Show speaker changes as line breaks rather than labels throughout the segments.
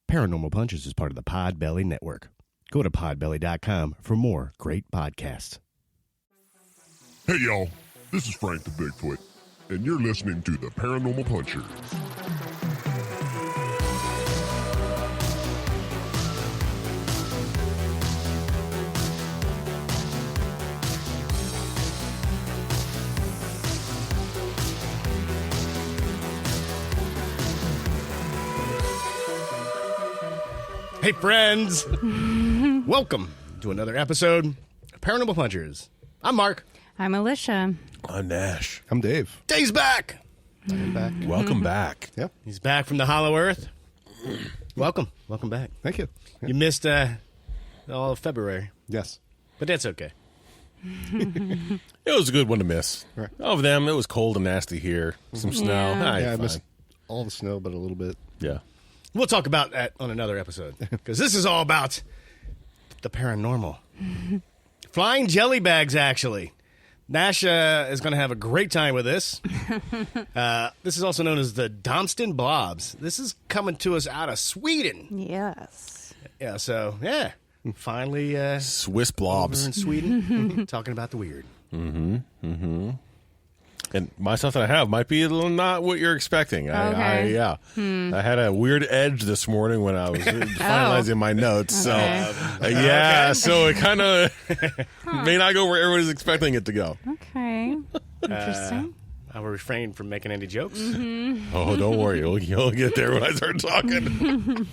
Paranormal Punches is part of the Podbelly Network. Go to podbelly.com for more great podcasts.
Hey y'all, this is Frank the Bigfoot, and you're listening to the Paranormal Punchers.
Hey friends, welcome to another episode of Paranormal Punchers. I'm Mark.
I'm Alicia.
I'm Nash.
I'm Dave.
Dave's back.
I'm back.
Welcome back.
Yep.
He's back from the Hollow Earth. Welcome back.
Thank you.
You missed all of February,
Yes.
but that's okay.
It was a good one to miss.
Right.
Of them, it was cold and nasty here. Some snow.
Yeah.
I
Fine.
missed all the snow, but a little bit.
Yeah.
We'll talk about that on another episode because this is all about the paranormal. Flying jelly bags, actually. Nash is going to have a great time with this. This is also known as the Domsten Blobs. This is coming to us out of Sweden.
Yes.
Yeah, so, yeah. Finally,
Swiss
over
blobs.
in Sweden, talking about the weird.
And my stuff that I have might be a little not what you're expecting.
Okay.
I had a weird edge this morning when I was finalizing my notes.
Okay.
So it kind of may not go where everybody's expecting it to go.
Okay. Interesting.
I will refrain from making any jokes.
Oh, don't worry. You'll get there when I start talking.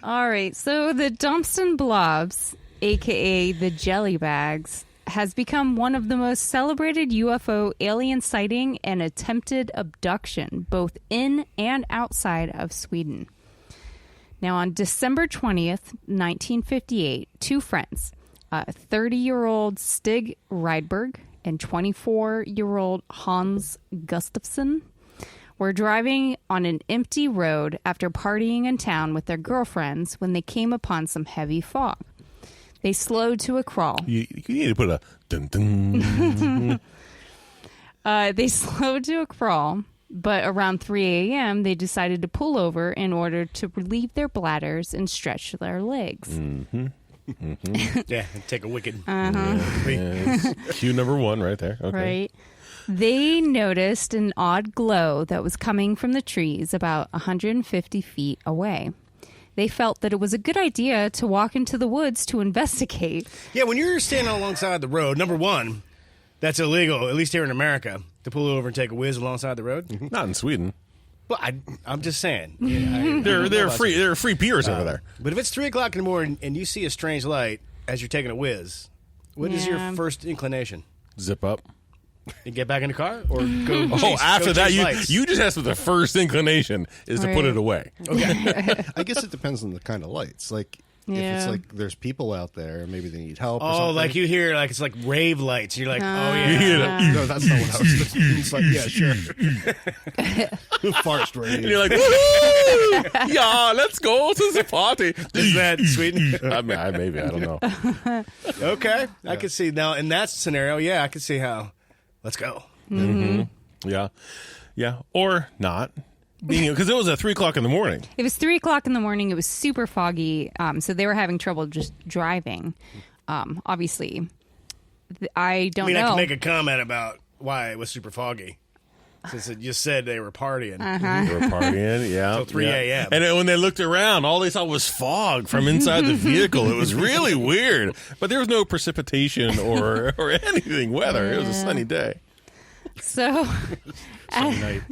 All right. So the Domsten Blobs, a.k.a. the jelly bags, has become one of the most celebrated UFO alien sighting and attempted abduction, both in and outside of Sweden. Now, on December 20th, 1958, two friends, 30-year-old Stig Rydeberg and 24-year-old Hans Gustafsson, were driving on an empty road after partying in town with their girlfriends when they came upon some heavy fog. They slowed to a crawl.
You need to put a dun-dun.
They slowed to a crawl, but around 3 a.m., they decided to pull over in order to relieve their bladders and stretch their legs.
Yeah, take a wicked.
Cue number one right there. Okay.
Right? They noticed an odd glow that was coming from the trees about 150 feet away. They felt that it was a good idea to walk into the woods to investigate.
Yeah, when you're standing alongside the road, number one, that's illegal, at least here in America, to pull over and take a whiz alongside the road.
Not in Sweden.
Well, I'm just saying. Yeah,
They're free. There are free beers over there.
But if it's 3 o'clock in the morning and you see a strange light as you're taking a whiz, what is your
Yeah.
first inclination?
Zip up.
You get back in the car or go?
After that,
lights?
you just ask what the first inclination is to put
Right.
it away.
I guess it depends on the kind of lights. Like, if it's
Yeah.
like there's people out there, maybe they need help or
Oh,
something.
like you hear like it's like rave lights. You're like, oh yeah.
No, that's not what I was thinking. It's like, yeah, sure. Forest rave.
And you're like, woohoo! Yeah, let's go to the party.
Is that Sweden?
Maybe, I don't know.
Okay, I can see now in that scenario. Yeah, I can see how. Let's go.
Yeah. Or not. Because it was at 3 o'clock in the morning.
It was 3 o'clock in the morning. It was super foggy, so they were having trouble just driving. Obviously, I don't know.
I can make a comment about why it was super foggy. Since it just said they were partying.
They were partying, yeah.
Till 3 a.m.
And then when they looked around, all they saw was fog from inside the vehicle. It was really weird. But there was no precipitation or anything weather. It was a sunny day.
So,
Night.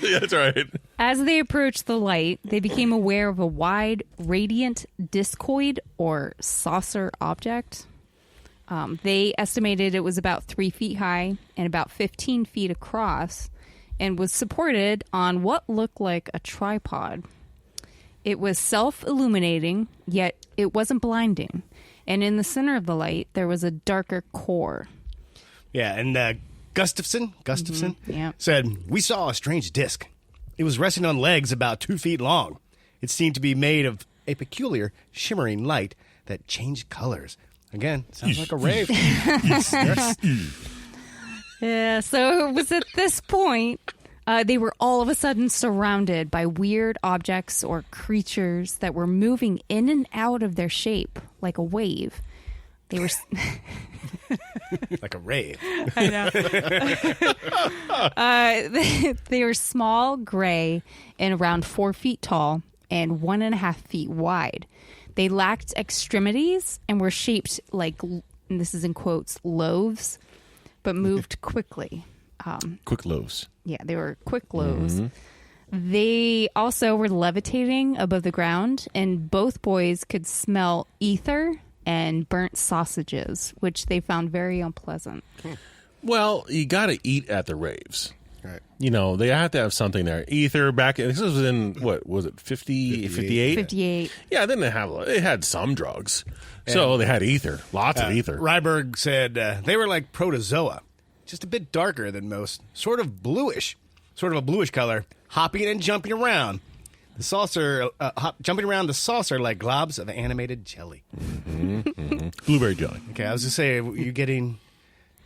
That's right.
as they approached the light, they became aware of a wide, radiant discoid or saucer object. They estimated it was about 3 feet high and about 15 feet across and was supported on what looked like a tripod. It was self-illuminating, yet it wasn't blinding. And in the center of the light, there was a darker core.
Yeah, and Gustafsson
Yeah.
said, we saw a strange disc. It was resting on legs about 2 feet long. It seemed to be made of a peculiar shimmering light that changed colors. Again, sounds like a rave.
Yeah, so it was at this point They were all of a sudden surrounded by weird objects or creatures that were moving in and out of their shape like a wave. They were
Like a rave.
I know. They were small, gray, and around 4 feet tall and 1.5 feet wide. They lacked extremities and were shaped like, and this is in quotes, loaves, but moved quickly.
Quick loaves.
Yeah, they were quick loaves. They also were levitating above the ground, and both boys could smell ether and burnt sausages, which they found very unpleasant.
Well, you got to eat at the raves.
Right.
You know, they had to have something there. Ether back in, this was in, what was it, 58?
58.
Yeah, then they had some drugs. So they had ether, lots of ether.
Ryberg said they were like protozoa, just a bit darker than most, sort of a bluish color, hopping and jumping around. The saucer, jumping around the saucer like globs of animated jelly.
Blueberry jelly.
Okay, I was just saying, you getting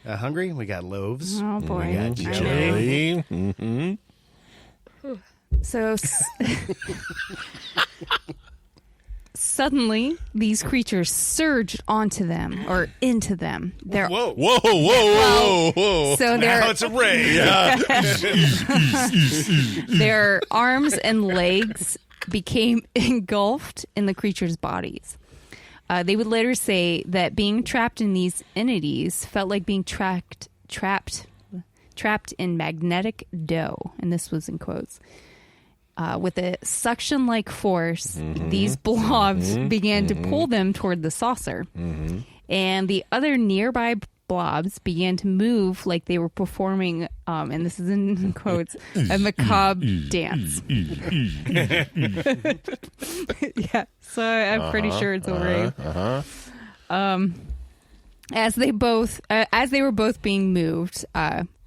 hungry? We got loaves.
Oh, boy.
We got
I know.
jelly.
Mm-hmm.
So suddenly, these creatures surged onto them or into them. They're,
Whoa.
Whoa, whoa, whoa, whoa.
So
Now it's a rave.
their arms and legs became engulfed in the creatures' bodies. They would later say that being trapped in these entities felt like being trapped in magnetic dough, and this was in quotes. With a suction-like force, these blobs began to pull them toward the saucer. And the other nearby blobs began to move like they were performing, and this is in quotes, a macabre dance. Yeah, so I'm pretty sure it's a rave. As they were both being moved,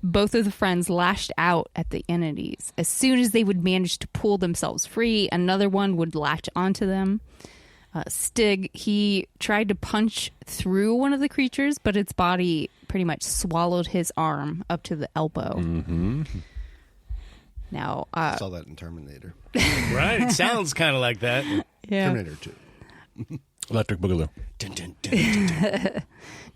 both of the friends lashed out at the entities. As soon as they would manage to pull themselves free, another one would latch onto them. Stig, he tried to punch through one of the creatures, but its body pretty much swallowed his arm up to the elbow. Now,
I saw that in Terminator.
Right? It sounds kind of like that.
yeah.
Terminator 2.
Electric Boogaloo.
Dun, dun, dun, dun, dun.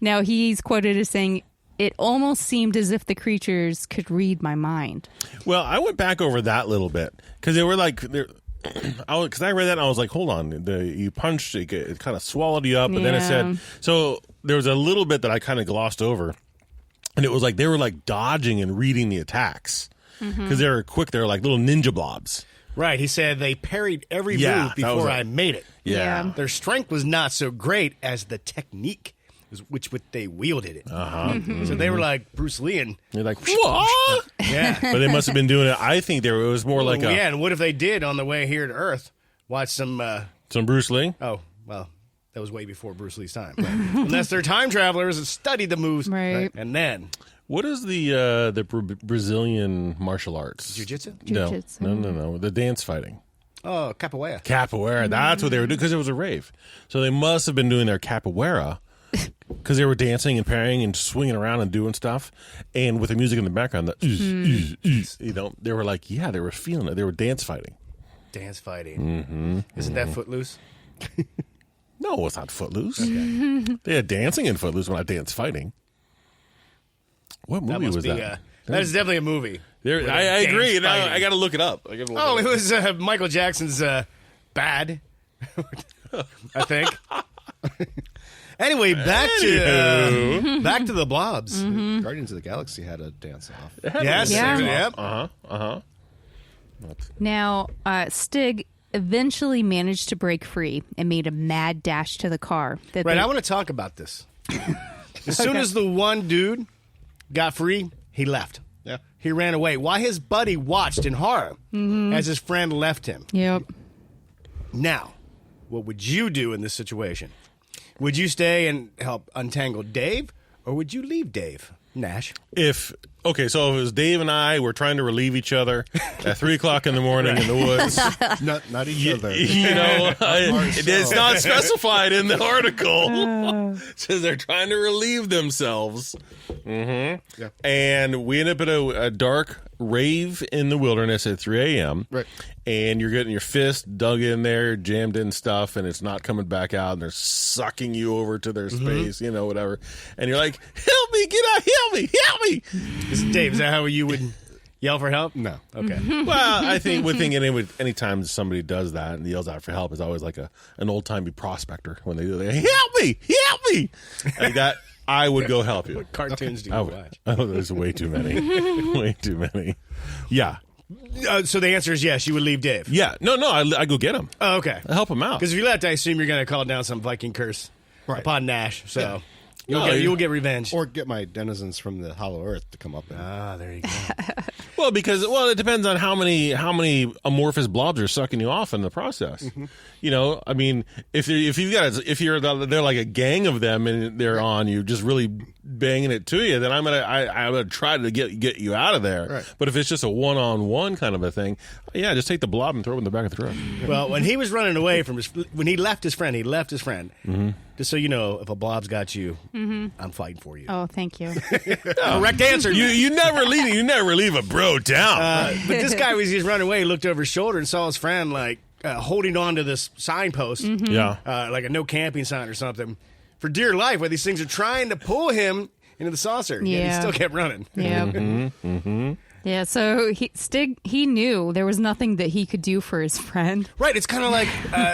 Now he's quoted as saying, "It almost seemed as if the creatures could read my mind."
Well, I went back over that little bit because they were like, because I read that and I was like, hold on, you punched, it kind of swallowed you up, but then it
Yeah.
said, so there was a little bit that I kind of glossed over, and it was like they were like dodging and reading the attacks because they were quick, they were like little ninja blobs.
Right. He said they parried every
Yeah,
move
that was
before
right.
I made it.
Yeah.
Their strength was not so great as the technique which they wielded it. So they were like Bruce Lee and
They're like, what?
yeah.
But they must have been doing it. I think it was more like
yeah, and what if they did on the way here to Earth watch some
some Bruce Lee.
oh, well, that was way before Bruce Lee's time. But unless they're time travelers and studied the moves.
Right.
And then
What is the Brazilian martial arts?
jiu-jitsu?
Jiu-jitsu.
No. The dance fighting.
Oh, capoeira.
Capoeira. That's what they were doing because it was a rave. So they must have been doing their capoeira because they were dancing and parrying and swinging around and doing stuff. And with the music in the background, you know, they were like, yeah, they were feeling it. They were dance fighting.
Dance fighting. Isn't that Footloose?
No, it's not Footloose. They had dancing in Footloose, when I dance fighting. What
That
movie
must
was
be
that?
that is definitely a movie.
There,
With
I
a
agree.
dance
Now,
fighting.
I got to look it up.
Oh, it was Michael Jackson's Bad, I think. Anyway, back to the blobs.
Guardians of the Galaxy had a dance off.
Yes.
Yeah.
Yep.
Now, Stig eventually managed to break free and made a mad dash to the car.
Right, I want to talk about this. As soon as the one dude got free, he left.
Yeah.
He ran away. While his buddy watched in horror as his friend left him.
Yep.
Now, what would you do in this situation? Would you stay and help untangle Dave, or would you leave Dave, Nash?
So if it was Dave and I were trying to relieve each other at 3:00 in the morning in the woods,
Not each other.
you know, it's not specified in the article. It says they're trying to relieve themselves.
Yeah.
And we end up at a dark rave in the wilderness at 3 a.m.
Right.
And you're getting your fist dug in there, jammed in stuff, and it's not coming back out, and they're sucking you over to their space, whatever. And you're like, help me, get out, help me.
Dave, is that how you would yell for help?
No.
Okay.
Well, I think anytime somebody does that and yells out for help, it's always like an old-timey prospector when they do that. Help me. Like that, I would go help you.
What cartoons do you
I
watch?
would. Oh, there's way too many. Way too many. Yeah.
So the answer is yes, you would leave Dave.
Yeah. No, I go get him.
Oh, okay.
I help him out.
Because if you left, I assume you're going to call down some Viking curse upon Nash. So you'll get revenge.
Or get my denizens from the Hollow Earth to come up.
There you go.
Well, it depends on how many amorphous blobs are sucking you off in the process. I mean, if they're like a gang of them and they're on you, just really banging it to you, then I'm gonna try to get you out of there.
Right.
But if it's just a one-on-one kind of a thing, just take the blob and throw it in the back of the truck.
Well, when he was running away when he left his friend. Just so you know, if a blob's got you, I'm fighting for you.
Oh, thank you.
Correct answer.
You never leave a bro down.
But this guy, was just running away, he looked over his shoulder and saw his friend holding on to this signpost, like a no camping sign or something, for dear life, where these things are trying to pull him into the saucer.
Yeah.
Yet he still kept running.
Yeah. Yeah, so Stig knew there was nothing that he could do for his friend.
Right, it's kind of like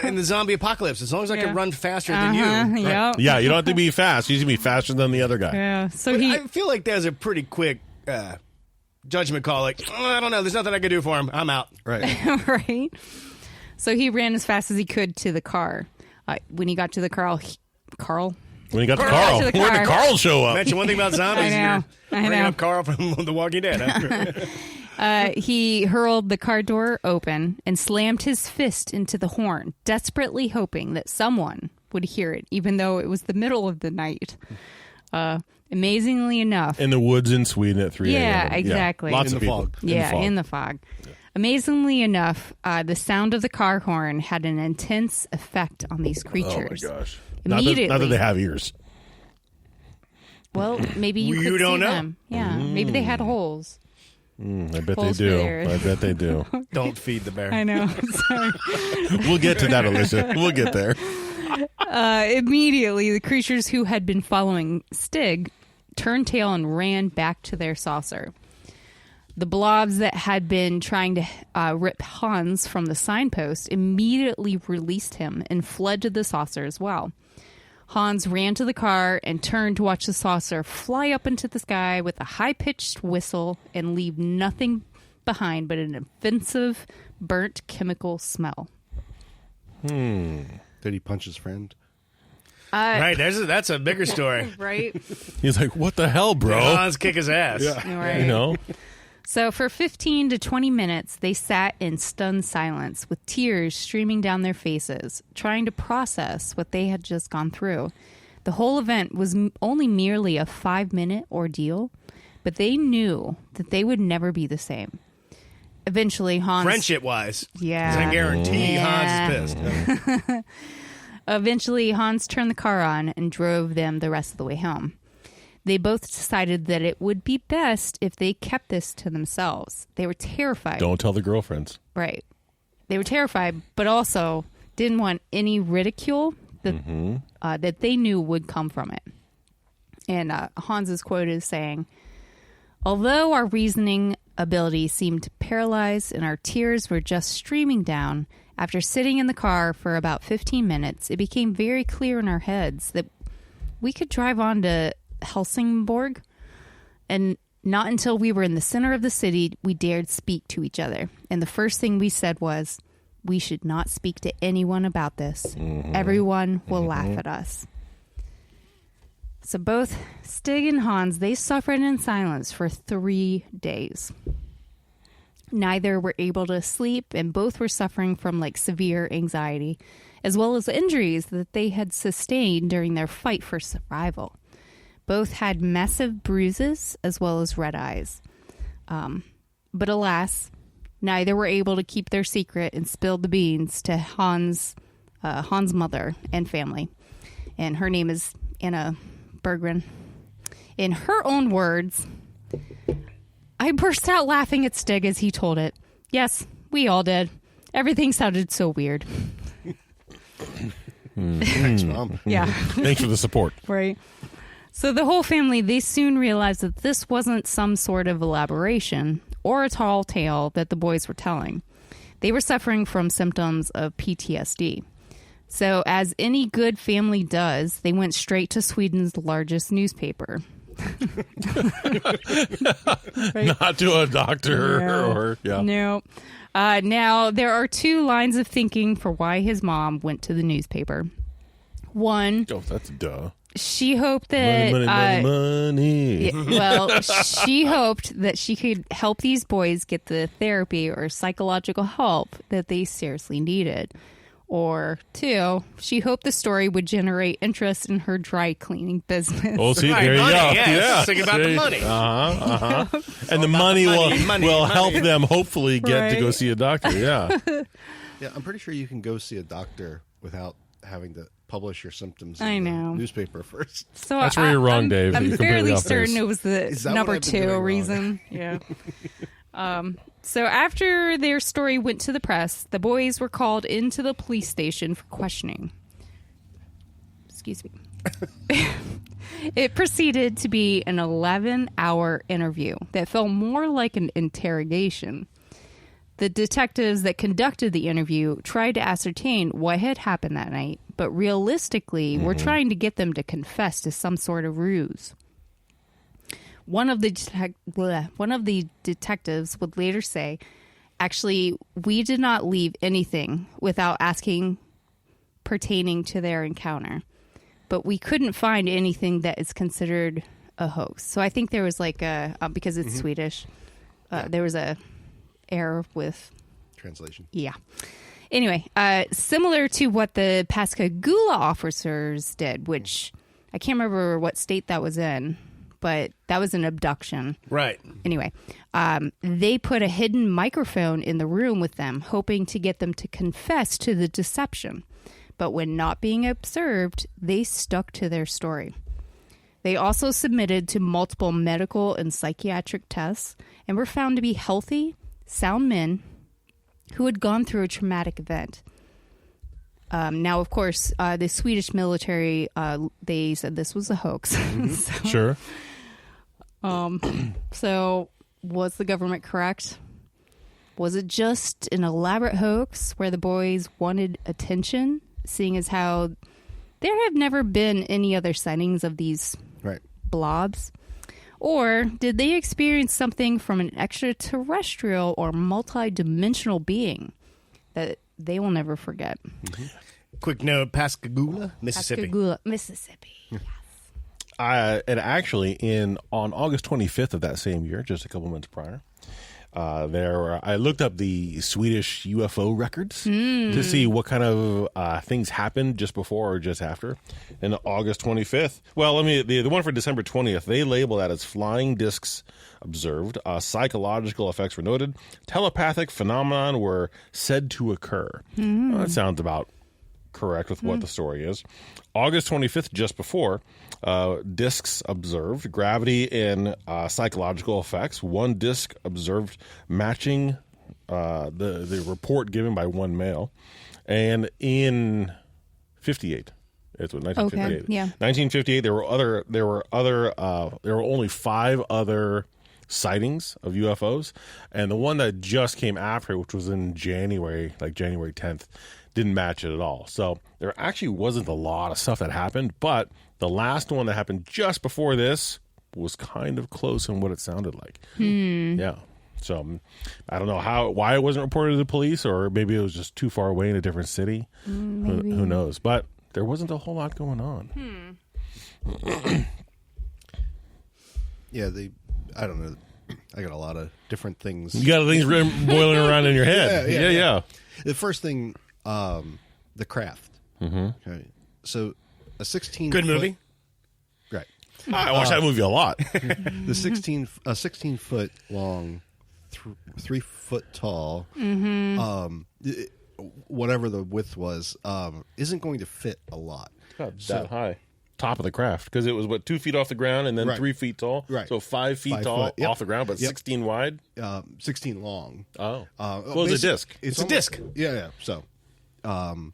in the zombie apocalypse. As long as I can run faster than you.
Yeah.
Yeah, you don't have to be fast. You should be faster than the other guy.
Yeah. So
I feel like there's a pretty quick judgment call. Like, I don't know, there's nothing I can do for him. I'm out.
Right.
right. So he ran as fast as he could to the car. When he got to the Carl.
When he got to
Got
Carl,
to the
where
car.
did Carl show up?
Mention one thing about zombies.
I
Bringing
know.
up Carl from The Walking Dead. Huh?
He hurled the car door open and slammed his fist into the horn, desperately hoping that someone would hear it, even though it was the middle of the night. Amazingly enough.
In the woods in Sweden at 3 a.m.
Yeah, exactly.
Lots
In
of
the
people.
fog.
Yeah, in the fog. Amazingly enough, the sound of the car horn had an intense effect on these
Oh,
creatures.
my gosh.
Immediately.
Not that they have ears.
Well, maybe you could
don't
see
know.
them. Yeah, maybe they had holes.
I bet they
Holes for
do.
theirs.
I bet they do.
Don't feed the bear.
I know. Sorry.
We'll get to that, Alicia. We'll get there.
Immediately, the creatures who had been following Stig turned tail and ran back to their saucer. The blobs that had been trying to rip Hans from the signpost immediately released him and fled to the saucer as well. Hans ran to the car and turned to watch the saucer fly up into the sky with a high-pitched whistle and leave nothing behind but an offensive, burnt chemical smell.
Did he punch his friend?
Right, that's a bigger story.
Right?
He's like, what the hell, bro?
Hans kick his ass.
Right.
You know?
So for 15 to 20 minutes, they sat in stunned silence with tears streaming down their faces, trying to process what they had just gone through. The whole event was only merely a 5-minute ordeal, but they knew that they would never be the same. Eventually, Hans...
Friendship-wise.
Yeah.
'Cause I guarantee
Yeah.
Hans is pissed.
Eventually, Hans turned the car on and drove them the rest of the way home. They both decided that it would be best if they kept this to themselves. They were terrified.
Don't tell the girlfriends.
Right. They were terrified, but also didn't want any ridicule that they knew would come from it. And Hans's quote is saying, "Although our reasoning ability seemed paralyzed and our tears were just streaming down, after sitting in the car for about 15 minutes, it became very clear in our heads that we could drive on to Helsingborg, and not until we were in the center of the city we dared speak to each other. And the first thing we said was, we should not speak to anyone about this. Everyone will laugh at us." So both Stig and Hans, they suffered in silence for 3 days. Neither were able to sleep, and both were suffering from severe anxiety, as well as injuries that they had sustained during their fight for survival. Both had massive bruises as well as red eyes. But alas, neither were able to keep their secret and spilled the beans to Hans' mother and family. And her name is Anna Berggren. In her own words, I burst out laughing at Stig as he told it. Yes, we all did. Everything sounded so weird.
Thanks, Mom.
Yeah.
Thanks for the support.
Right. So the whole family, they soon realized that this wasn't some sort of elaboration or a tall tale that the boys were telling. They were suffering from symptoms of PTSD. So as any good family does, they went straight to Sweden's largest newspaper.
Not to a doctor or
No. Now, there are two lines of thinking for why his mom went to the newspaper. One,
Oh, that's duh.
she hoped that...
Money.
Well, she hoped that she could help these boys get the therapy or psychological help that they seriously needed. Or two, she hoped the story would generate interest in her dry cleaning business.
Oh, see,
Right,
there you
money,
go.
yeah, think about the
See?
money.
And the money
money,
will
money.
help them hopefully get to go
Right.
see a doctor. Yeah.
Yeah, I'm pretty sure you can go see a doctor without having to publish your symptoms
I
in the
know.
newspaper first.
So
That's where you're wrong, Dave.
I'm
You're completely
fairly
off
certain
base.
it was
Is
the
that
number
what I've been doing
two
wrong?
reason. Yeah. So after their story went to the press, the boys were called into the police station for questioning. Excuse me. It proceeded to be an 11-hour interview that felt more like an interrogation. The detectives that conducted the interview tried to ascertain what had happened that night, but realistically were trying to get them to confess to some sort of ruse. One of the detectives would later say, actually, we did not leave anything without asking pertaining to their encounter, but we couldn't find anything that is considered a hoax. So I think there was like a, because it's Swedish, there was a error with
Translation.
yeah. Anyway, similar to what the Pascagoula officers did, which I can't remember what state that was in, but that was an abduction.
Right.
Anyway, they put a hidden microphone in the room with them, hoping to get them to confess to the deception. But when not being observed, they stuck to their story. They also submitted to multiple medical and psychiatric tests and were found to be healthy, sound men who had gone through a traumatic event. Now, of course, the Swedish military, they said this was a hoax.
Sure.
So was the government correct? Was it just an elaborate hoax where the boys wanted attention, seeing as how there have never been any other sightings of these
Right.
blobs? Or did they experience something from an extraterrestrial or multi-dimensional being that they will never forget?
Quick note: Pascagoula, Mississippi.
Pascagoula, Mississippi.
And actually, on August 25th of that same year, just a couple months prior, I looked up the Swedish UFO records to see what kind of things happened just before or just after. And August 25th, well, the one for December 20th, they label that as flying discs observed, psychological effects were noted, telepathic phenomenon were said to occur. Well, that sounds about correct with what the story is. August 25th, just before, discs observed, gravity and psychological effects. One disc observed matching the report given by one male. And in 58, it's what 1958.
Okay, yeah.
1958, there were only 5 other sightings of UFOs, and the one that just came after, which was in January, like January 10th, didn't match it at all. So there actually wasn't a lot of stuff that happened, but the last one that happened just before this was kind of close in what it sounded like. Yeah. So I don't know why it wasn't reported to the police, or maybe it was just too far away in a different city. Who knows? But there wasn't a whole lot going on.
Yeah, I don't know. I got a lot of different things.
You got things boiling around in your head. Yeah.
The first thing, The Craft. Okay. So a 16
Good movie.
Right.
I watched that movie a lot.
The 16 foot long, 3 foot tall, whatever the width was, isn't going to fit a lot.
That high. top of the craft because it was 2 feet off the ground and then
Right.
3 feet tall.
Right.
So 5 feet
5
tall
foot, yep.
off the ground, but
Yep.
16 wide.
16 long.
Oh,
Well,
well, it's a disc.
It's a disc.
Yeah. So, and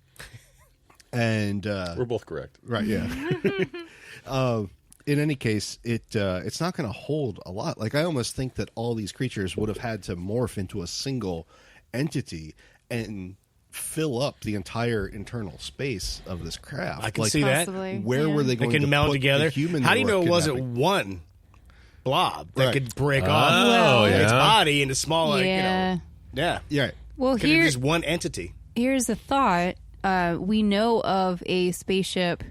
We're both correct.
right, yeah. In any case, it's not going to hold a lot. Like I almost think that all these creatures would have had to morph into a single entity and fill up the entire internal space of this craft.
I can
Like,
see that.
Possibly.
Where were they
They
going
can
to
meld
put
together.
the human?
How do
they
you
were
know it wasn't
kidnapping?
one blob that
Right.
could break
Oh,
off
yeah.
its body into smaller?
Yeah.
Yeah.
Yeah.
Well,
Could it just one entity?
here's a thought. We know of a spaceship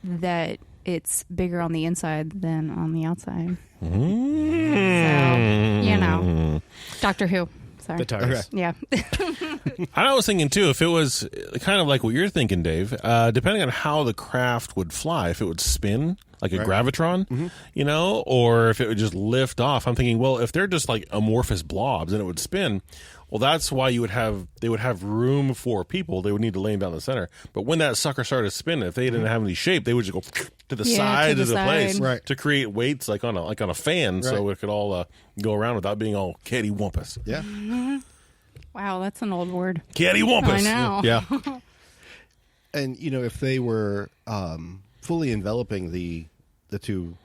that it's bigger on the inside than on the outside. So, you know. Doctor Who. Sorry.
The TARDIS.
Yeah.
I was thinking too, if it was kind of like what you're thinking, Dave, depending on how the craft would fly, if it would spin like a gravitron, you know, or if it would just lift off. I'm thinking, well, if they're just like amorphous blobs and it would spin, well, that's why they would have room for people. They would need to lay them down the center. But when that sucker started spinning, if they didn't have any shape, they would just go to the
Yeah,
side
to
of
the
the place
side.
Right.
to create weights like on a fan, so it could all go around without being all cattywampus.
Yeah.
Wow, that's an old word.
Cattywampus.
I know.
Yeah.
And if they were fully enveloping the two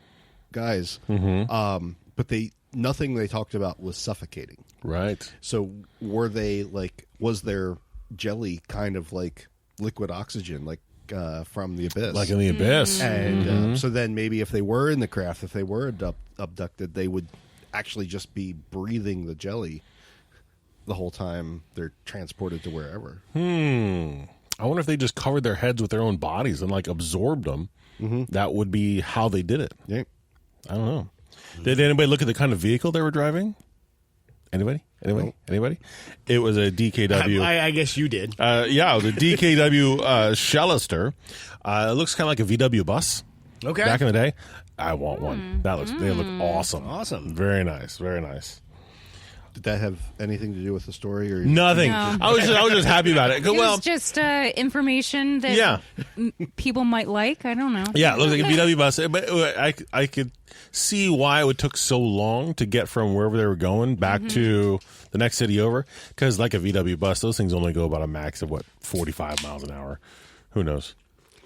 guys, but nothing they talked about was suffocating.
Right.
So were they was their jelly kind of like liquid oxygen, like from the abyss?
Like in the abyss.
And so then maybe if they were in the craft, if they were abducted, they would actually just be breathing the jelly the whole time they're transported to wherever.
I wonder if they just covered their heads with their own bodies and absorbed them. That would be how they did it.
Yeah.
I don't know. Did anybody look at the kind of vehicle they were driving? Anybody? Anybody? Anybody? It was a DKW.
I guess you did.
Yeah, it was a DKW Shellister. It looks kind of like a VW bus.
Okay.
Back in the day. I want one. They look awesome.
Awesome.
Very nice. Very nice.
Did that have anything to do with the story? Or
Nothing.
No.
I was just happy about it.
It
Well,
was just information that
yeah.
people might like. I don't know.
Yeah, it looks like a VW bus. But I could see why it took so long to get from wherever they were going back to the next city over. Because like a VW bus, those things only go about a max of 45 miles an hour. Who knows?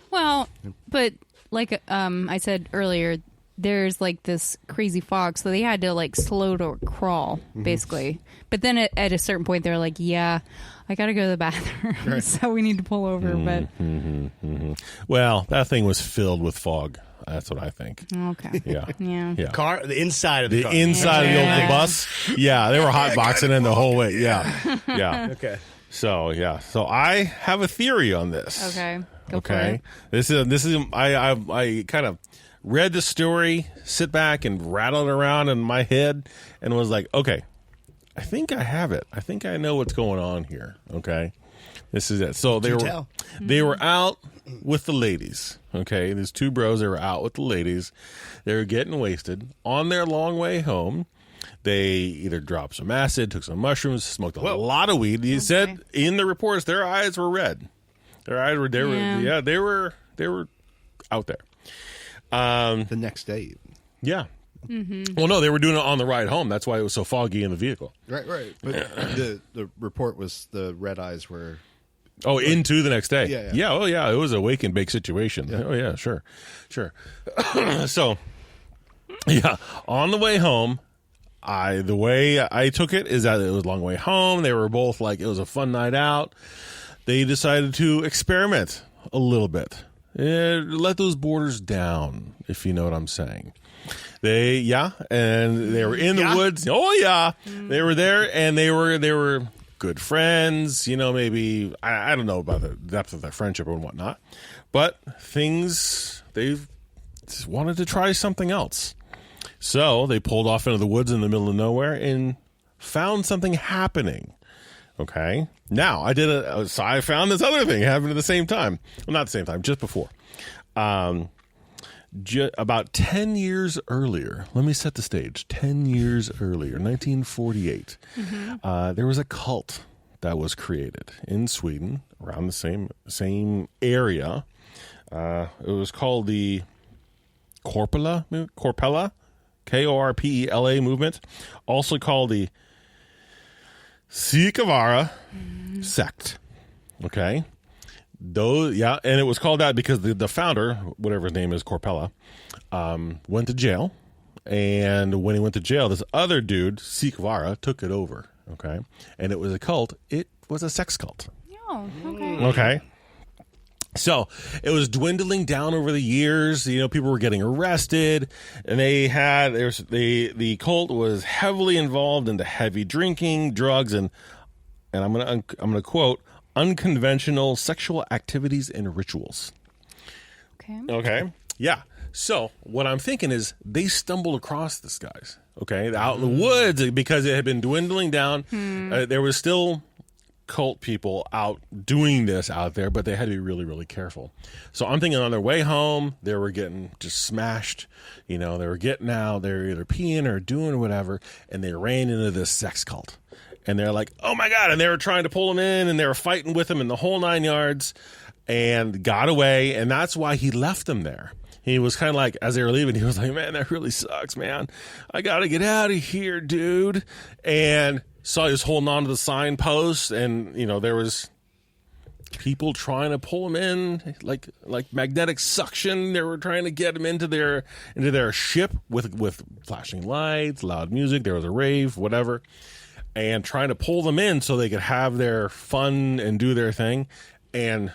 Well, but like I said earlier, there's this crazy fog, so they had to slow to crawl, basically. But then at a certain point, they're like, "Yeah, I got to go to the bathroom, so we need to pull over." But
Well, that thing was filled with fog. That's what I think.
okay,
Yeah.
yeah.
Yeah.
Car, the inside of the
The
car.
inside of the
Yeah.
old bus. Yeah, they were hotboxing in the whole way. Yeah. Yeah.
Okay.
So, yeah. So I have a theory on this.
Okay, go for
Okay.
it.
This is I kind of read the story, sit back and rattled it around in my head and was like, okay, I think I have it. I think I know what's going on here. Okay. This is it. So they were out with the ladies. Okay. There's two bros. They were out with the ladies. They were getting wasted on their long way home. They either dropped some acid, took some mushrooms, smoked a lot of weed. He said in the reports their eyes were red. Their eyes were they were out there.
the next day?
Yeah. Well, no, they were doing it on the ride home. That's why it was so foggy in the vehicle.
Right. But the report was the red eyes were.
Oh, into the next day.
Yeah.
Oh, yeah. It was a wake and bake situation. Yeah. Oh, yeah. Sure. So, yeah, on the way home, the way I took it is that it was a long way home. They were both it was a fun night out. They decided to experiment a little bit. Let those borders down, if you know what I'm saying. And they were in the woods. Oh yeah, they were there, and they were good friends. Maybe I don't know about the depth of their friendship and whatnot, but they wanted to try something else. So they pulled off into the woods in the middle of nowhere and found something happening. Okay. Now so I found this other thing happening at the same time. Well, not the same time, just before. About 10 years earlier, let me set the stage. 10 years earlier, 1948, there was a cult that was created in Sweden around the same area. It was called the Korpela, Korpela movement, also called the Sikavara sect. Okay, and it was called that because the founder, whatever his name is, Korpela, went to jail, and when he went to jail, this other dude, Sikavara, took it over. Okay, and it was a cult. It was a sex cult.
Oh, okay.
Okay. So it was dwindling down over the years. People were getting arrested, and the cult was heavily involved into heavy drinking, drugs, and I'm gonna quote, unconventional sexual activities and rituals. Okay. Yeah. So what I'm thinking is they stumbled across this, guys. Okay, out in the woods, because it had been dwindling down. There was still cult people out doing this out there, but they had to be really, really careful. So I'm thinking on their way home, they were getting just smashed. They were getting out, they were either peeing or doing whatever, and they ran into this sex cult. And they're like, oh my God, and they were trying to pull him in, and they were fighting with him in the whole 9 yards, and got away, and that's why he left them there. He was kind of like, as they were leaving, he was like, man, that really sucks, man. I got to get out of here, dude. And saw he was holding on to the signpost, and, there was people trying to pull him in, like magnetic suction. They were trying to get him into their ship with flashing lights, loud music. There was a rave, whatever, and trying to pull them in so they could have their fun and do their thing, and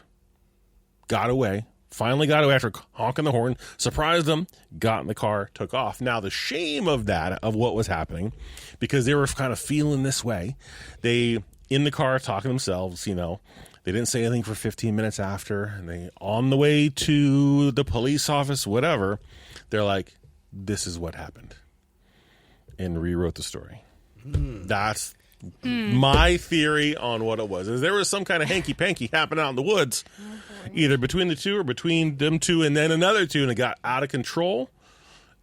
got away. Finally got away after honking the horn, surprised them, got in the car, took off. Now, the shame of that, of what was happening, because they were kind of feeling this way, they, in the car, talking to themselves, they didn't say anything for 15 minutes after, and they, on the way to the police office, whatever, they're like, this is what happened, and rewrote the story. That's my theory on what it was. Is there was some kind of hanky-panky happening out in the woods, either between the two or between them two and then another two, and it got out of control.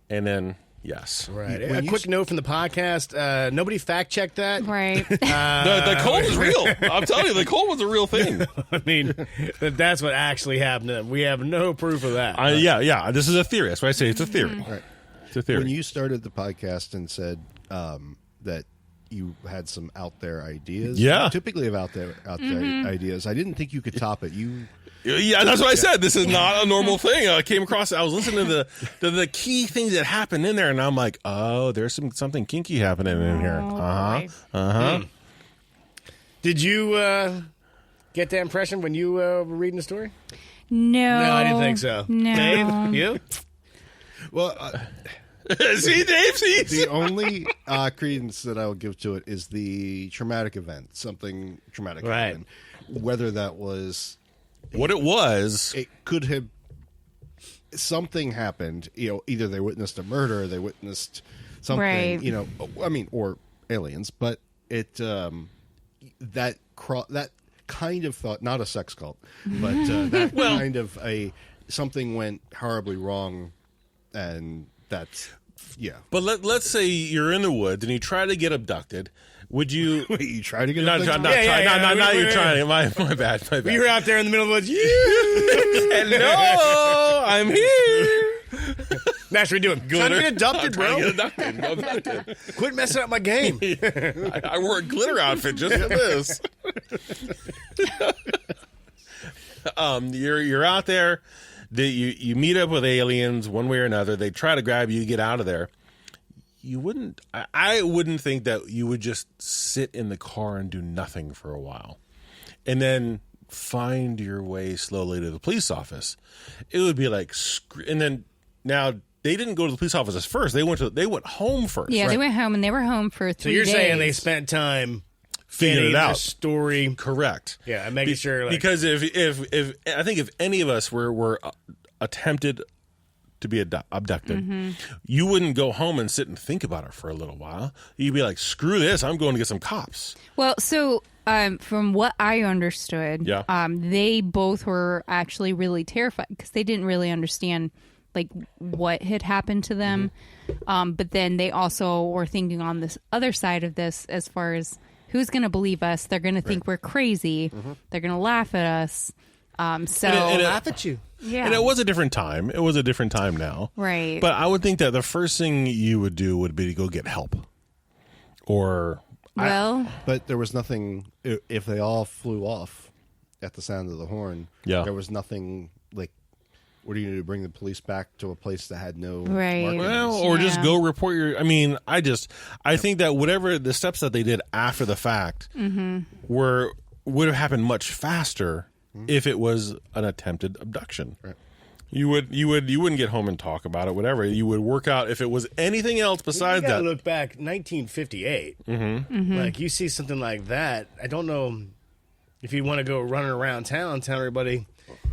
And then, yes.
Right. A quick note from the podcast. Nobody fact-checked that.
Right.
The cold is real. I'm telling you, the cold was a real thing.
I mean, that's what actually happened. We have no proof of that.
Yeah. This is a theory. That's why I say it's a theory.
Right.
It's a theory.
When you started the podcast and said that you had some out there ideas.
Yeah.
You typically have out there ideas. I didn't think you could top it.
Yeah, that's what I said. This is not a normal thing. I came across. I was listening to the key things that happened in there, and I'm like, oh, there's something kinky happening in here.
Did you get that impression when you were reading the story?
No,
I didn't think so.
No.
Dave, you?
Well,
see, Dave, see?
the only credence that I will give to it is the traumatic event. Something traumatic happened. Whether that was
what it was,
it could have something happened. Either they witnessed a murder, or they witnessed something.
Right.
Or aliens. But it that kind of thought, not a sex cult, but that kind of something went horribly wrong, and that's
But let's say you're in the woods and you try to get abducted. Would you?
Wait, you try to get
not
abducted?
not you're trying. My bad.
We were out there in the middle of the woods.
Hello, I'm here.
That's what you're doing. Trying to get abducted, bro.
Abducted.
Quit messing up my game.
I wore a glitter outfit just for this. You're out there. You meet up with aliens one way or another. They try to grab you, get out of there. I wouldn't think that you would just sit in the car and do nothing for a while, and then find your way slowly to the police office. It would be like, and then now they didn't go to the police offices first. They went home first.
Yeah, they went home, and they were home for 3 days.
So you're saying they spent time
figuring it out.
The story.
Correct.
Yeah, I'm making sure.
Because if I think if any of us were attempted to be abducted, you wouldn't go home and sit and think about it for a little while. You'd be like, screw this, I'm going to get some cops.
Well, so from what I understood, they both were actually really terrified because they didn't really understand like what had happened to them. But then they also were thinking on this other side of this as far as who's going to believe us? They're going to think we're crazy. They're going to laugh at us. So
laugh at you.
yeah,
And it was a different time. It was a different time now.
right.
But I would think that the first thing you would do would be to go get help. Or
well,
But there was nothing. If they all flew off at the sound of the horn,
Yeah.
there was nothing like. What are you going to do? Bring the police back to a place that had no
Right.
markings?
well, or just
Yeah.
go report your. I mean, I think that whatever the steps that they did after the fact would have happened much faster if it was an attempted abduction.
Right.
You wouldn't get home and talk about it. Whatever, you would work out if it was anything else
You
besides
gotta
that.
look back, 1958. Like you see something like that. I don't know if you want to go running around town telling everybody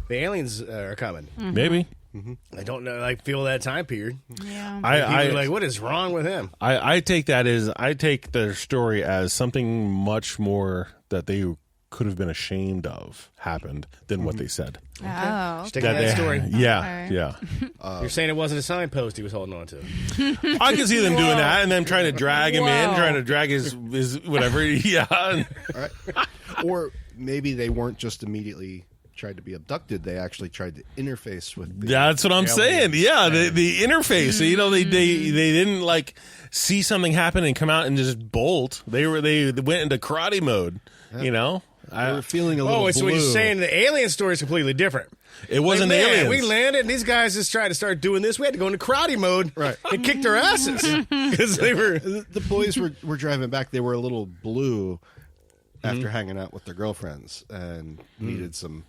the aliens are coming.
Maybe
I don't know. Like feel that time period.
yeah.
People
I
are like, what is wrong with him?
I take their story as something much more that they could have been ashamed of happened than what they said.
Oh,
Stick to that story.
Yeah,
Alright.
yeah.
You're saying it wasn't a signpost he was holding on to.
I can see them doing that, and then trying to drag him in,
Whoa.
trying to drag his whatever. Yeah,
All right. Or maybe they weren't just immediately tried to be abducted; they actually tried to interface with.
that's what I'm saying. Yeah, the interface. You know, they didn't like see something happen and come out and just bolt. They went into karate mode. You know.
They were feeling a little.
Oh, so what you're
blue.
saying the alien story is completely different.
It wasn't
Like, man,
aliens.
we landed and these guys just tried to start doing this. We had to go into karate mode and kick their asses because they were.
The boys were driving back. They were a little blue after hanging out with their girlfriends and needed some.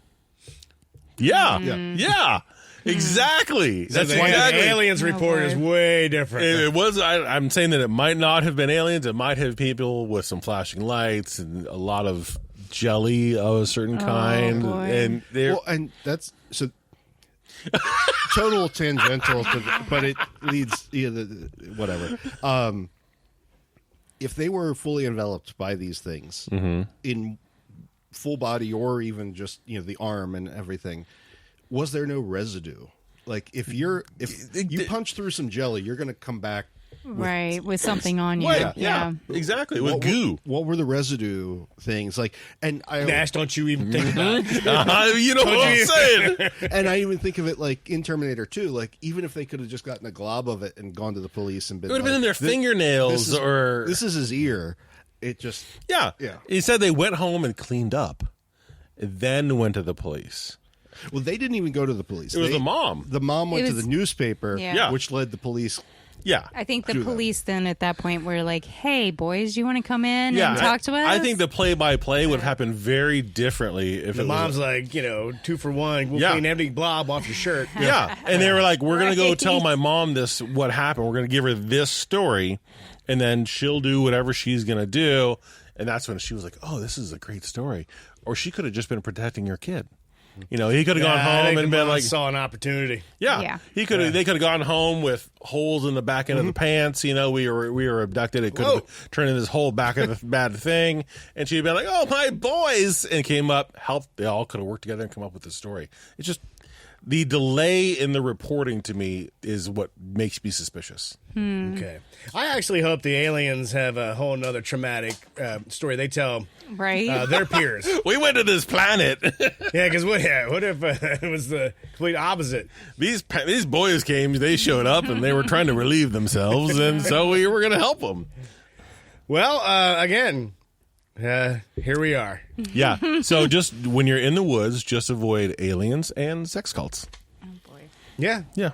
Yeah,
Mm.
yeah, exactly.
So
That's
the
exactly.
aliens report
boy.
is way different.
It was. I'm saying that it might not have been aliens. It might have people with some flashing lights and a lot of jelly of a certain kind.
boy.
And they're
Well, and that's so total tangential, but it leads. Whatever. If they were fully enveloped by these things in full body, or even just the arm and everything, was there no residue? Like if you punch through some jelly, you're going to come back.
right, with something on you.
Right, yeah, exactly. With
What
goo.
What were the residue things like? And I
Nash, don't you even think about it.
You know what I'm saying?
and I even think of it like in Terminator 2. Like even if they could have just gotten a glob of it and gone to the police and been,
It would have been in their
"This-
fingernails or
this is his ear. It just
yeah.
Yeah.
He said they went home and cleaned up, and then went to the police.
well, they didn't even go to the police.
It was the mom.
The mom went
It
to
was-
the newspaper,
Yeah.
which led the police.
Yeah.
I think the
Do that.
police then at that point were like, "Hey, boys, you want to come in
Yeah,
and talk to us?"
I think the play-by-play would have happened very differently if
The
it
mom's
was.
like, 2 for 1. We'll
Yeah.
clean empty blob off your shirt.
Yeah, and they were like, "We're gonna go
Right.
tell my mom this what happened. We're gonna give her this story, and then she'll do whatever she's gonna do." And that's when she was like, "Oh, this is a great story." Or she could have just been protecting your kid. He could have gone
I
home
think
and
the
been
mom
like,
saw an opportunity.
"Yeah,
Yeah.
he could have." They could have gone home with holes in the back end of the pants. We were abducted. It could have turned into this whole back of the bad thing, and she'd been like, "Oh, my boys," and came up, helped. They all could have worked together and come up with the story. It's just the delay in the reporting to me is what makes me suspicious.
Okay. I actually hope the aliens have a whole nother traumatic story they tell
right.
their peers.
We went to this planet.
Yeah, because what if it was the complete opposite?
These boys came. They showed up and they were trying to relieve themselves, and so we were going to help them.
Well, again, here we are.
Yeah. So just when you're in the woods, just avoid aliens and sex cults.
oh boy.
Yeah,
Yeah.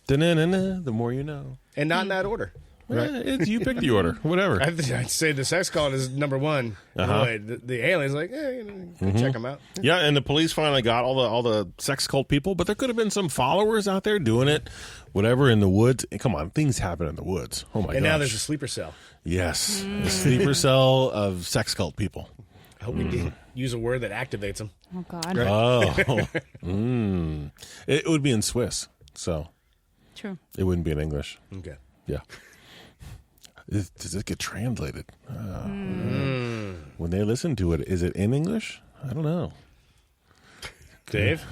Da-na-na-na, the more you know.
and not in that order.
You pick the order. Whatever.
I'd say the sex cult is number one. Boy, the aliens, like, check them out.
Yeah, and the police finally got all the sex cult people, but there could have been some followers out there doing it, whatever, in the woods. And come on, things happen in the woods. Oh my gosh.
And now there's a sleeper cell.
Yes, the sleeper cell of sex cult people.
I hope we did use a word that activates them.
Oh God.
Oh, it would be in Swiss, so
True.
it wouldn't be in English.
Okay.
Yeah. Does it get translated? When they listen to it, is it in English? I don't know.
Dave?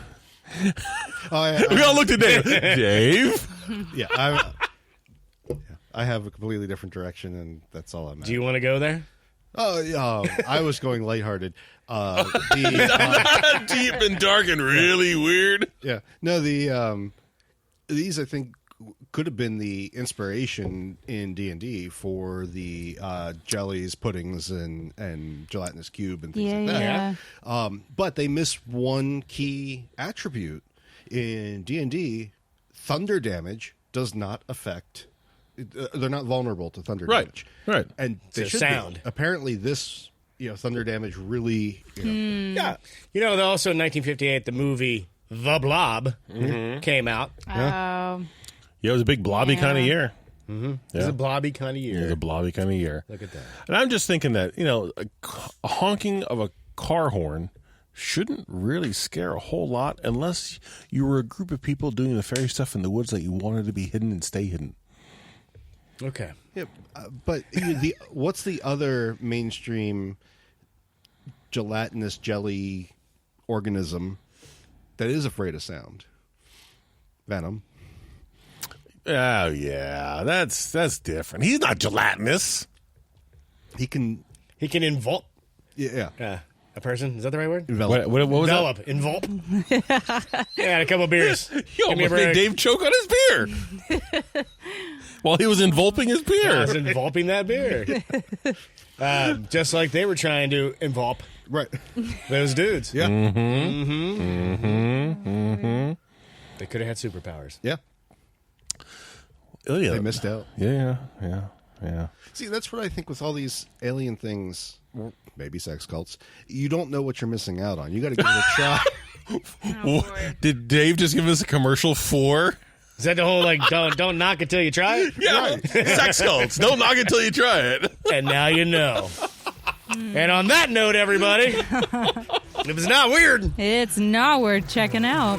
We all looked at Dave. Dave?
Yeah, I have a completely different direction, and that's all I'm.
Do you want to go there?
I was going lighthearted. The,
Deep and dark and really weird.
yeah, no, these I think could have been the inspiration in D&D for the jellies, puddings, and gelatinous cube and things like that.
Yeah.
But they missed one key attribute in D&D. Thunder damage does not affect. They're not vulnerable to thunder
Right,
damage.
right.
And they
It's a
should
sound.
be. Apparently, this thunder damage really.
Yeah. Also in 1958, the movie The Blob came out.
Oh.
Yeah, it was a big blobby kind of year.
It was a blobby kind of
It
year.
was a blobby kind of year.
Look at that.
And I'm just thinking that, a honking of a car horn shouldn't really scare a whole lot unless you were a group of people doing the fairy stuff in the woods that you wanted to be hidden and stay hidden.
Okay.
Yeah, but what's the other mainstream gelatinous jelly organism that is afraid of sound? Venom.
Oh, yeah, that's different. He's not gelatinous.
He can.
He can invulp
Yeah.
a person. Is that the right word?
Envelop.
What was
Envelop. Invulp. Yeah, a couple beers.
that? You
Give me a
almost made
break.
Dave choke on his beer. While he was invulping his
I
beer.
was invulping that beer. Just like they were trying to invulp
Right.
those dudes.
Yeah.
They could have had superpowers.
Yeah.
Oh, yeah.
They missed out.
Yeah.
See, that's what I think with all these alien things, or maybe sex cults. You don't know what you're missing out on. You got to give it a try.
Did Dave just give us a commercial for?
Is that the whole don't knock until you try it?
Yeah. Sex cults. Don't knock until you try it.
And now you know. And on that note, everybody, if it's not weird,
It's not worth checking out.